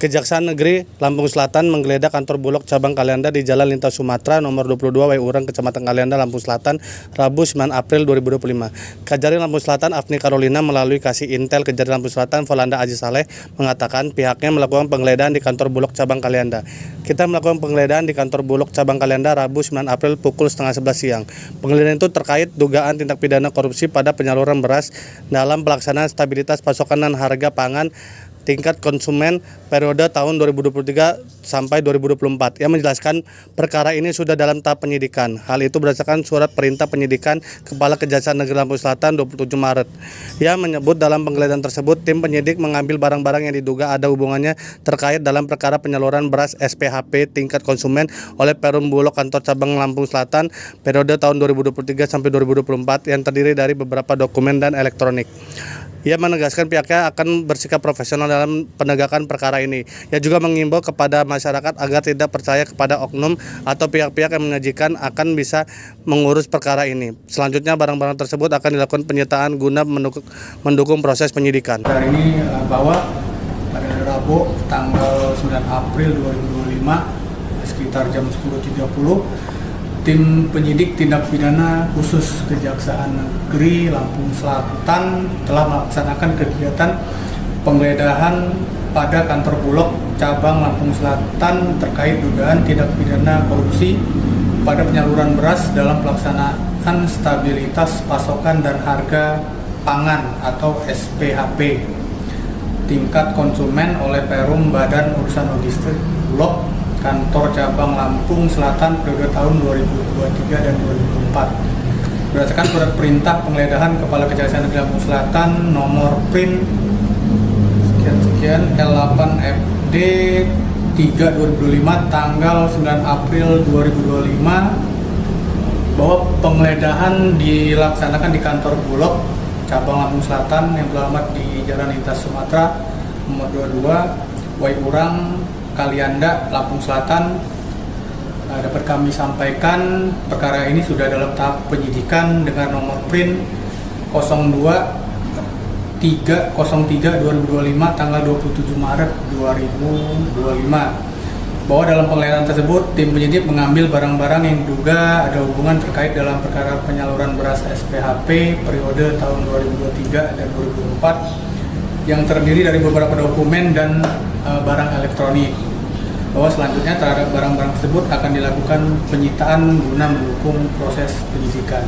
Kejaksaan Negeri Lampung Selatan menggeledah kantor Bulog cabang Kalianda di Jalan Lintas Sumatera nomor 22 Waiurang, Kecamatan Kalianda, Lampung Selatan, Rabu 9 April 2025. Kajari Lampung Selatan Afni Carolina melalui Kasih Intel Kejari Lampung Selatan Volanda Aziz Saleh mengatakan pihaknya melakukan penggeledahan di kantor Bulog cabang Kalianda. Kita melakukan penggeledahan di kantor Bulog cabang Kalianda Rabu 9 April pukul setengah 11 siang. Penggeledahan itu terkait dugaan tindak pidana korupsi pada penyaluran beras dalam pelaksanaan stabilitas pasokan dan harga pangan tingkat konsumen periode tahun 2023 sampai 2024. Yang menjelaskan perkara ini sudah dalam tahap penyidikan. Hal itu berdasarkan surat perintah penyidikan Kepala Kejaksaan Negeri Lampung Selatan 27 Maret. Yang menyebut dalam penggeledahan tersebut tim penyidik mengambil barang-barang yang diduga ada hubungannya terkait dalam perkara penyaluran beras SPHP tingkat konsumen oleh Perum Bulog kantor cabang Lampung Selatan periode tahun 2023 sampai 2024 yang terdiri dari beberapa dokumen dan elektronik. Ia menegaskan pihaknya akan bersikap profesional dalam penegakan perkara ini. Ia juga mengimbau kepada masyarakat agar tidak percaya kepada oknum atau pihak-pihak yang menyajikan akan bisa mengurus perkara ini. Selanjutnya barang-barang tersebut akan dilakukan penyitaan guna mendukung proses penyidikan. Hari ini bahwa pada Rabu tanggal 9 April 2025 sekitar jam 10.30 tim penyidik tindak pidana khusus Kejaksaan Negeri Lampung Selatan telah melaksanakan kegiatan penggeledahan pada kantor Bulog cabang Lampung Selatan terkait dugaan tindak pidana korupsi pada penyaluran beras dalam pelaksanaan stabilitas pasokan dan harga pangan atau SPHP tingkat konsumen oleh Perum Badan Urusan Logistik Bulog kantor cabang Lampung Selatan periode tahun 2023 dan 2024. Berdasarkan surat perintah penggeledahan Kepala Kejaksaan Negeri Lampung Selatan nomor print sekian L8FD 3/2025 tanggal 9 April 2025 bahwa penggeledahan dilaksanakan di kantor Bulog cabang Lampung Selatan yang beralamat di Jalan Lintas Sumatera nomor 22 Waiurang Kalianda, Lampung Selatan. Dapat kami sampaikan perkara ini sudah dalam tahap penyidikan dengan nomor print 02-303-2025 tanggal 27 Maret 2025 bahwa dalam penggeledahan tersebut tim penyidik mengambil barang-barang yang diduga ada hubungan terkait dalam perkara penyaluran beras SPHP periode tahun 2023 dan 2024 yang terdiri dari beberapa dokumen dan barang elektronik, bahwa selanjutnya terhadap barang-barang tersebut akan dilakukan penyitaan guna mendukung proses penyidikan.